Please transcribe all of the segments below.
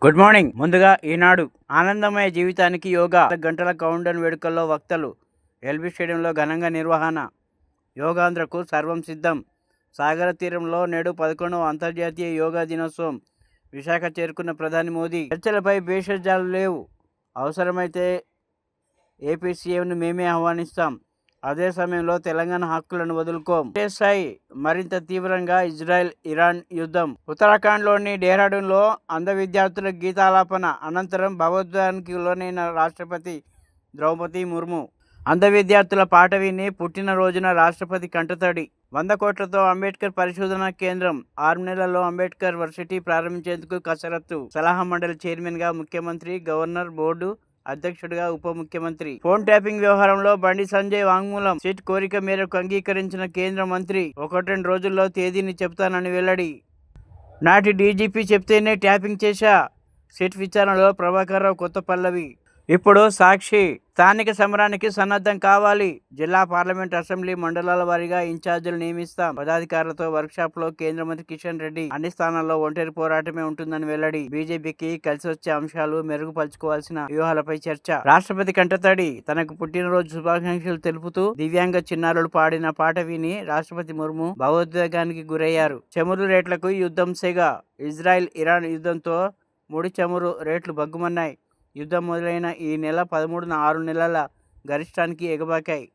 Good morning. ముందుగా ఈనాడు ఆనందమయ జీవితానికి యోగా గంటల కౌంటౌన్ వేడుకల్లో వక్తలు ఎల్బీ స్టేడియంలో ఘనంగా నిర్వహణ. యోగాంధ్రకు సర్వం సిద్ధం. సాగర తీరంలో నేడు 11వ అంతర్జాతీయ యోగా దినోత్సవం. విశాఖ చేరుకున్న ప్రధాని మోదీ. చర్చలపై భేషజాలు లేవు. అవసరమైతే ఏపీ సీఎంను మేమే ఆహ్వానిస్తాం. అదే సమయంలో తెలంగాణ హక్కులను వదులుకోం. ఒకేసారి మరింత తీవ్రంగా ఇజ్రాయెల్ ఇరాన్ యుద్ధం. ఉత్తరాఖండ్లోని డెహ్రాడూన్లో అంధ విద్యార్థుల గీతాలాపన అనంతరం భావోద్వేగానికి లోనైన రాష్ట్రపతి ద్రౌపది ముర్ము. అంధ విద్యార్థుల పాట విని పుట్టినరోజున రాష్ట్రపతి కంటతడి. 100 కోట్లతో అంబేద్కర్ పరిశోధనా కేంద్రం. 6 నెలల్లో అంబేద్కర్ వర్సిటీ ప్రారంభించేందుకు కసరత్తు. సలహా మండలి చైర్మన్గా ముఖ్యమంత్రి, గవర్నర్, బోర్డు అధ్యక్షుడిగా ఉప ముఖ్యమంత్రి. ఫోన్ ట్యాపింగ్ వ్యవహారంలో బండి సంజయ్ వాంగ్మూలం. సిట్ కోరిక మేరకు అంగీకరించిన కేంద్ర మంత్రి 1-2 రోజుల్లో తేదీని చెప్తానని వెల్లడి. నాటి డీజీపీ చెప్తేనే ట్యాపింగ్ చేశా. సిట్ విచారణలో ప్రభాకర్ రావు కొత్త పల్లవి. ఇప్పుడు సాక్షి. స్థానిక సమరానికి సన్నద్ధం కావాలి. జిల్లా, పార్లమెంట్, అసెంబ్లీ, మండలాల వారీగా ఇన్ఛార్జీలు నియమిస్తాం. పదాధికారులతో వర్క్షాప్ లో కేంద్ర మంత్రి కిషన్ రెడ్డి. అన్ని స్థానాల్లో ఒంటరి పోరాటమే ఉంటుందని వెల్లడి. బీజేపీకి కలిసి వచ్చే అంశాలు, మెరుగుపరుచుకోవాల్సిన వ్యూహాలపై చర్చ. రాష్ట్రపతి కంటతడి. తనకు పుట్టినరోజు శుభాకాంక్షలు తెలుపుతూ దివ్యాంగ చిన్నారులు పాడిన పాట విని రాష్ట్రపతి ముర్ము భావోద్వేగానికి గురయ్యారు. చమురు రేట్లకు యుద్ధం సెగ. ఇజ్రాయెల్ ఇరాన్ యుద్ధంతో ముడి చమురు రేట్లు బగ్గుమన్నాయి. యుద్ధం మొదలైన ఈ నెల 13న 6 నెలల గరిష్టానికి ఎగబాకాయి.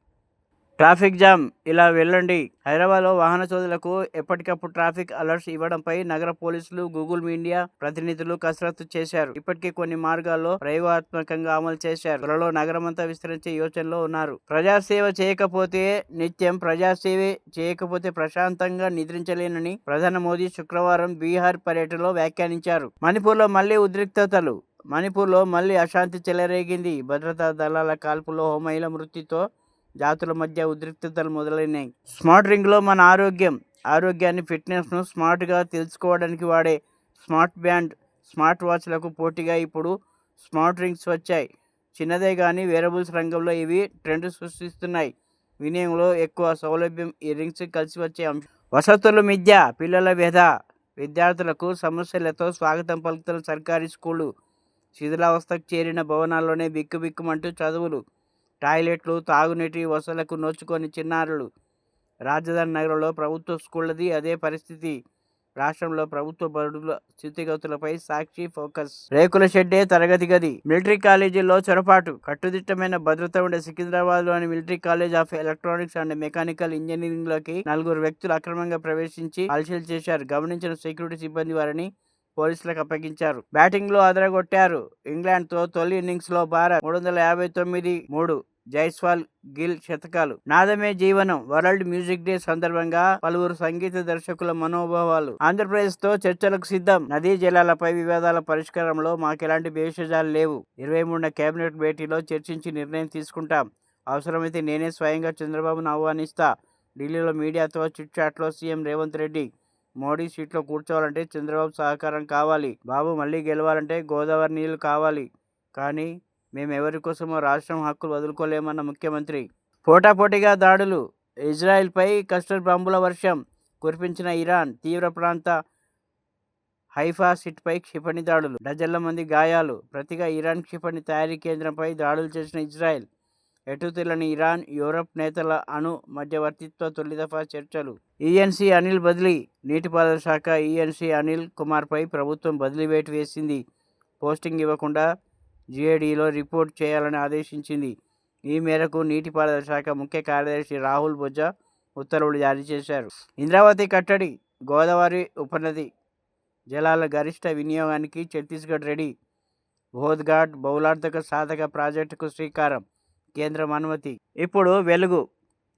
Traffic jam. ఇలా వెళ్ళండి. హైదరాబాద్లో వాహన చోదకులకు ఎప్పటికప్పుడు ట్రాఫిక్ అలర్ట్స్ ఇవ్వడంపై నగర పోలీసులు, గూగుల్ మీడియా ప్రతినిధులు కసరత్తు చేశారు. ఇప్పటికే కొన్ని మార్గాల్లో ప్రయోగాత్మకంగా అమలు చేశారు. త్వరలో నగరమంతా విస్తరించే యోచనలో ఉన్నారు. ప్రజాసేవ చేయకపోతే నిత్యం, ప్రజాసేవే చేయకపోతే ప్రశాంతంగా నిద్రించలేనని ప్రధాని మోదీ శుక్రవారం బీహార్ పర్యటనలో వ్యాఖ్యానించారు. మణిపూర్లో మళ్లీ ఉద్రిక్తతలు. మణిపూర్లో మళ్లీ అశాంతి చెలరేగింది. భద్రతా దళాల కాల్పులో మహిళ మృతితో జాతుల మధ్య ఉద్రిక్తతలు మొదలైనాయి. స్మార్ట్ రింగ్లో మన ఆరోగ్యాన్ని, ఫిట్నెస్ను స్మార్ట్గా తెలుసుకోవడానికి వాడే స్మార్ట్ బ్యాండ్, స్మార్ట్ వాచ్లకు పోటీగా ఇప్పుడు స్మార్ట్ రింగ్స్ వచ్చాయి. చిన్నదే కానీ వేరబుల్స్ రంగంలో ఇవి ట్రెండ్ సృష్టిస్తున్నాయి. వినియోగంలో ఎక్కువ సౌలభ్యం ఈ రింగ్స్ కలిసి వచ్చే అంశం. వసతులు మిథ్య, పిల్లల వ్యధ. విద్యార్థులకు సమస్యలతో స్వాగతం పలుకుతున్న సర్కారీ స్కూళ్లు. శిథిలావస్థకు చేరిన భవనాల్లోనే బిక్కుబిక్కుమంటూ చదువులు. టాయిలెట్లు, తాగునీటి వసతులకు నోచుకొని చిన్నారులు. రాజధాని నగరంలో ప్రభుత్వ స్కూళ్లది అదే పరిస్థితి. రాష్ట్రంలో ప్రభుత్వ బడుల స్థితిగతులపై సాక్షి ఫోకస్. రేకుల షెడ్డే తరగతి గది. మిలిటరీ కాలేజీల్లో చొరబాటు. కట్టుదిట్టమైన భద్రత ఉండే సికింద్రాబాద్లోని military college of electronics and mechanical ఇంజనీరింగ్లోకి 4 వ్యక్తులు అక్రమంగా ప్రవేశించి కాల్షీలు చేశారు. గమనించిన సెక్యూరిటీ సిబ్బంది వారిని పోలీసులకు అప్పగించారు. బ్యాటింగ్లో అదరగొట్టారు. ఇంగ్లాండ్తో తొలి ఇన్నింగ్స్లో భారత్ 359, జైస్వాల్, గిల్ శతకాలు. నాదమే జీవనం. వరల్డ్ మ్యూజిక్ డే సందర్భంగా పలువురు సంగీత దర్శకుల మనోభావాలు. ఆంధ్రప్రదేశ్తో చర్చలకు సిద్ధం. నదీ జలాలపై వివాదాల పరిష్కారంలో మాకెలాంటి భేషజాలు లేవు. 23న కేబినెట్ భేటీలో చర్చించి నిర్ణయం తీసుకుంటాం. అవసరమైతే నేనే స్వయంగా చంద్రబాబును ఆహ్వానిస్తా. ఢిల్లీలో మీడియాతో చిట్చాట్లో సీఎం రేవంత్ రెడ్డి. మోడీ సీట్లో కూర్చోవాలంటే చంద్రబాబు సహకారం కావాలి. బాబు మళ్ళీ గెలవాలంటే గోదావరి నీళ్లు కావాలి. కానీ మేమెవరి కోసమో రాష్ట్రం హక్కులు వదులుకోలేమన్న ముఖ్యమంత్రి. పోటాపోటీగా దాడులు. ఇజ్రాయెల్పై క్లస్టర్ బాంబుల వర్షం కురిపించిన ఇరాన్. తీవ్ర ప్రాంత హైఫా సిట్పై క్షిపణి దాడులు. డజన్ల మంది గాయాలు. ప్రతిగా ఇరాన్ క్షిపణి తయారీ కేంద్రంపై దాడులు చేసిన ఇజ్రాయెల్. ఎటు తెల్లని ఇరాన్, యూరప్ నేతల అణు మధ్యవర్తిత్వ తొలి దఫా చర్చలు. ఈఎన్సీ అనిల్ బదిలీ. నీటిపారుదల శాఖ ఈఎన్సీ అనిల్ కుమార్పై ప్రభుత్వం బదిలీ వేటు వేసింది. పోస్టింగ్ ఇవ్వకుండా జీఏడీలో రిపోర్ట్ చేయాలని ఆదేశించింది. ఈ మేరకు నీటిపారుదల శాఖ ముఖ్య కార్యదర్శి రాహుల్ బొజ్జా ఉత్తర్వులు జారీ చేశారు. ఇంద్రావతి కట్టడి. గోదావరి ఉపనది జలాల గరిష్ట వినియోగానికి ఛత్తీస్గఢ్ రెడీ. బోధ్ఘాట్ బహుళార్థక సాధక ప్రాజెక్టుకు శ్రీకారం. కేంద్రం అనుమతి. ఇప్పుడు వెలుగు.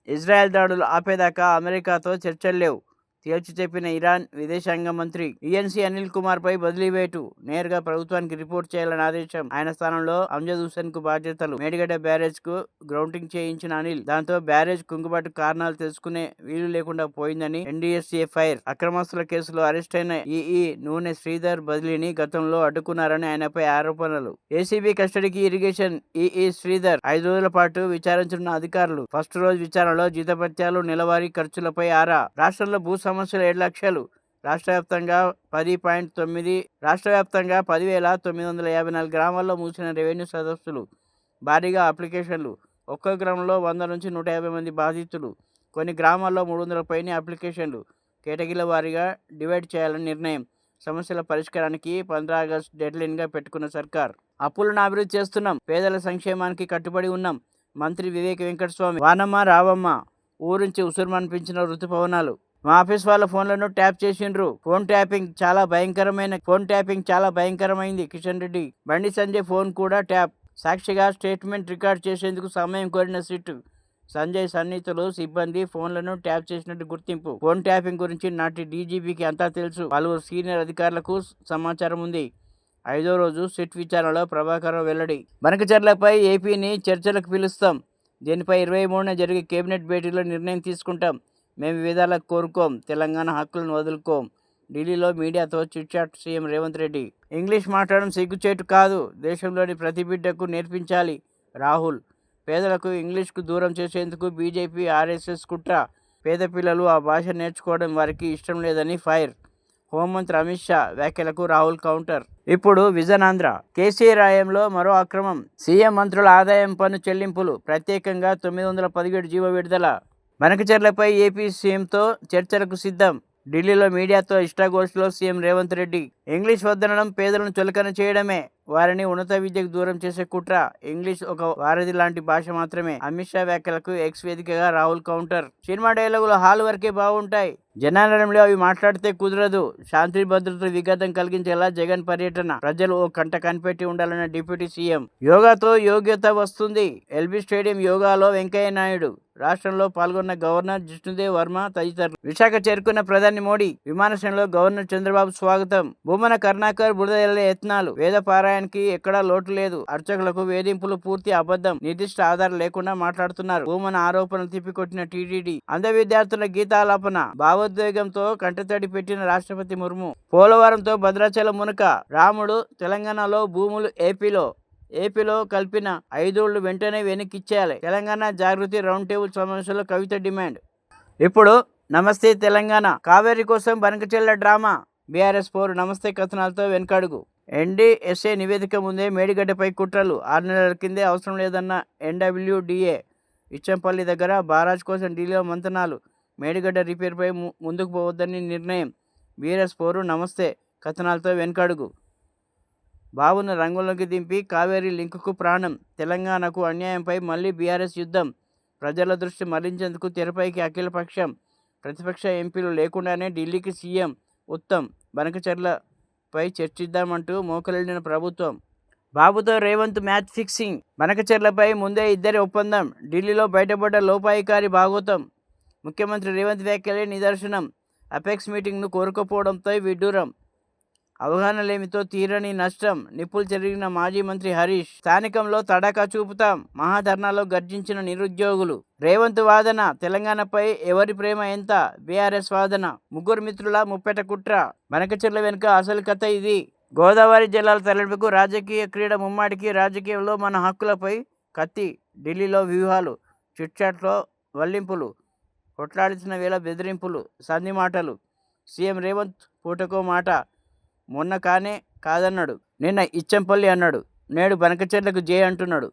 ఇజ్రాయెల్ దాడులు ఆపేదాకా అమెరికాతో చర్చలు లేవు. తేల్చి చెప్పిన ఇరాన్ విదేశాంగ మంత్రి. ఈఎన్సీ అనిల్ కుమార్పై బదిలీ వేటు. నేరుగా ప్రభుత్వానికి రిపోర్ట్ చేయాలని ఆదేశం. ఆయన స్థానంలో అమ్జద్ హుస్సేన్ కు బాధ్యతలు. మేడిగడ్డ బ్యారేజ్ కు గ్రౌండింగ్ చేయించిన అనిల్. దాంతో బ్యారేజ్ కుంగుబాటు కారణాలు తెలుసుకునే వీలు లేకుండా పోయిందని ఎన్డీఎస్ఏ ఫైర్. అక్రమస్తుల కేసులో అరెస్ట్ అయిన ఈఈ నూనె శ్రీధర్ బదిలీని గతంలో అడ్డుకున్నారని ఆయనపై ఆరోపణలు. ఏసీబీ కస్టడీకి ఇరిగేషన్ ఈఈ శ్రీధర్ 5 రోజుల పాటు విచారించనున్న అధికారులు. ఫస్ట్ రోజు విచారణలో జీతభత్యాలు, నెలవారీ ఖర్చులపై ఆరా. రాష్ట్రంలో భూ సమస్యలు 7 లక్షలు. రాష్ట్ర వ్యాప్తంగా 10,954 గ్రామాల్లో మూసిన రెవెన్యూ సదస్సులు, భారీగా అప్లికేషన్లు. ఒక్కో గ్రామంలో 100 నుంచి 150 మంది బాధితులు. కొన్ని గ్రామాల్లో 300 పైనే అప్లికేషన్లు. కేటగిరీల వారీగా డివైడ్ చేయాలని నిర్ణయం. సమస్యల పరిష్కారానికి 15 ఆగస్టు డెడ్లైన్గా పెట్టుకున్న సర్కార్. అప్పులను అభివృద్ధి చేస్తున్నాం, పేదల సంక్షేమానికి కట్టుబడి ఉన్నాం. మంత్రి వివేక్ వెంకటస్వామి. వానమ్మ రావమ్మ, ఊరించి ఉసురుమనిపించిన ఋతుపవనాలు. మా ఆఫీస్ వాళ్ళ ఫోన్లను ట్యాప్ చేసిండ్రు. ఫోన్ ట్యాపింగ్ చాలా భయంకరమైంది. కిషన్ రెడ్డి. బండి సంజయ్ ఫోన్ కూడా ట్యాప్. సాక్షిగా స్టేట్మెంట్ రికార్డ్ చేసేందుకు సమయం కోరిన సిట్. సంజయ్ సన్నిహితులు, సిబ్బంది ఫోన్లను ట్యాప్ చేసినట్టు గుర్తింపు. ఫోన్ ట్యాపింగ్ గురించి నాటి డీజీపీకి అంతా తెలుసు. పలువురు సీనియర్ అధికారులకు సమాచారం ఉంది. 5వ రోజు సిట్ విచారణలో ప్రభాకర్ వెల్లడి. బనకచర్లపై ఏపీని చర్చలకు పిలుస్తాం. దీనిపై 23న జరిగే కేబినెట్ భేటీలో నిర్ణయం తీసుకుంటాం. మేము విధాలకు కోరుకోం, తెలంగాణ హక్కులను వదులుకోం. ఢిల్లీలో మీడియాతో chitchat CM Revanth Reddy. English మాట్లాడడం సిగ్గుచేటు కాదు, దేశంలోని ప్రతి బిడ్డకు నేర్పించాలి రాహుల్. పేదలకు ఇంగ్లీష్కు దూరం చేసేందుకు బీజేపీ ఆర్ఎస్ఎస్ కుట్ర. పేద పిల్లలు ఆ భాష నేర్చుకోవడం వారికి ఇష్టం లేదని ఫైర్. హోంమంత్రి అమిత్ షా వ్యాఖ్యలకు రాహుల్ కౌంటర్. ఇప్పుడు విజన్ ఆంధ్ర. కేసీఆర్ హయాంలో మరో అక్రమం. సీఎం మంత్రుల ఆదాయం పన్ను చెల్లింపులు. ప్రత్యేకంగా 917 జీవో విడుదల. బనకచర్లపై ఏపీ సీఎంతో చర్చలకు సిద్ధం. ఢిల్లీలో మీడియాతో ఇష్టాగోష్ఠిలో సీఎం రేవంత్ రెడ్డి. ఇంగ్లీష్ వద్దనడం పేదలను చులకన చేయడమే, వారిని ఉన్నత విద్యకు దూరం చేసే కుట్ర. ఇంగ్లీష్ ఒక వారధి లాంటి భాష మాత్రమే. అమిత్ షా వ్యాఖ్యలకు ఎక్స్ వేదికగా రాహుల్ కౌంటర్. సినిమా డైలాగులు హాల్ వరకే బాగుంటాయి, జనాలయంలో అవి మాట్లాడితే కుదరదు. శాంతి భద్రతలు విఘాతం కలిగించేలా జగన్ పర్యటన. ప్రజలు ఓ కంట కనిపెట్టి ఉండాలన్న డిప్యూటీ సీఎం. యోగాతో యోగ్యత వస్తుంది. ఎల్బీ స్టేడియం యోగాలో వెంకయ్య నాయుడు. రాష్ట్రంలో పాల్గొన్న గవర్నర్ జిష్ణుదేవ్ వర్మ తదితరులు. విశాఖ చేరుకున్న ప్రధాని మోడీ. విమానాశ్రయంలో గవర్నర్ చంద్రబాబు స్వాగతం. భూమన కరుణాకర్ బురద యత్నాలు. వేద పారాయణకి ఎక్కడా లోటు లేదు. అర్చకులకు వేధింపులు పూర్తి అబద్ధం, నిర్దిష్ట ఆధారం లేకుండా మాట్లాడుతున్నారు. భూమన ఆరోపణలు తిప్పికొట్టిన టీటీడీ. అంధ విద్యార్థుల గీతాలాపన. భావోద్వేగంతో కంటతడి పెట్టిన రాష్ట్రపతి ముర్ము. పోలవరంతో భద్రాచలం మునక. రాముడు. తెలంగాణలో భూములు ఏపీలో కల్పిన 5 ఏళ్లు వెంటనే వెనక్కిచ్చేయాలి. తెలంగాణ జాగృతి రౌండ్ టేబుల్ సమావేశంలో కవిత డిమాండ్. ఇప్పుడు నమస్తే తెలంగాణ. కావేరీ కోసం బనకచెర్ల డ్రామా. బీఆర్ఎస్ పోరు నమస్తే కథనాలతో వెనకడుగు. ఎన్డీఎస్ఏ నివేదిక ముందే మేడిగడ్డపై కుట్రలు. 6 నెలల కిందే అవసరం లేదన్న ఎన్డబ్ల్యూడీఏ. ఇచ్చంపల్లి దగ్గర బారాజ్ కోసం ఢిల్లీలో మంతనాలు. మేడిగడ్డ రిపేర్పై ముందుకు పోవద్దని నిర్ణయం. బీఆర్ఎస్ పోరు నమస్తే కథనాలతో వెనకడుగు. బాబును రంగంలోకి దింపి కావేరీ లింకుకు ప్రాణం. తెలంగాణకు అన్యాయంపై మళ్లీ బీఆర్ఎస్ యుద్ధం. ప్రజల దృష్టి మళ్లించేందుకు తెరపైకి అఖిలపక్షం. ప్రతిపక్ష ఎంపీలు లేకుండానే ఢిల్లీకి సీఎం ఉత్తమ్. బనకచెర్లపై చర్చిద్దామంటూ మోకరిల్లిన ప్రభుత్వం. బాబుతో రేవంత్ మ్యాచ్ ఫిక్సింగ్. బనకచెర్లపై ముందే ఇద్దరి ఒప్పందం. ఢిల్లీలో బయటపడ్డ లోపాయికారి భాగోతం. ముఖ్యమంత్రి రేవంత్ వ్యాఖ్యలే నిదర్శనం. అపెక్స్ మీటింగ్ను కోరుకోపోవడంతో విడ్డూరం. అవగాహనలేమితో తీరని నష్టం. నిప్పులు చెరిగిన మాజీ మంత్రి హరీష్. స్థానికంలో తడాకా చూపుతాం. మహాధర్నాలో గర్జించిన నిరుద్యోగులు. రేవంత్ వాదన. తెలంగాణపై ఎవరి ప్రేమ ఎంత? బీఆర్ఎస్ వాదన. ముగ్గురు మిత్రుల ముప్పెట కుట్ర. బనకచెర్ల వెనుక అసలు కథ ఇది. గోదావరి జలాల తరలింపుకు రాజకీయ క్రీడ ముమ్మాటికి. రాజకీయంలో మన హక్కులపై కత్తి. ఢిల్లీలో వ్యూహాలు. చిట్చాట్లో వల్లింపులు. కొట్లాడించిన వేళ బెదిరింపులు, సంధి మాటలు. సీఎం రేవంత్ పూటకో మాట. మొన్న కాదన్నాడు, నిన్న ఇచ్చంపల్లి అన్నాడు, నేడు బనకచెర్లకు జై అంటున్నాడు.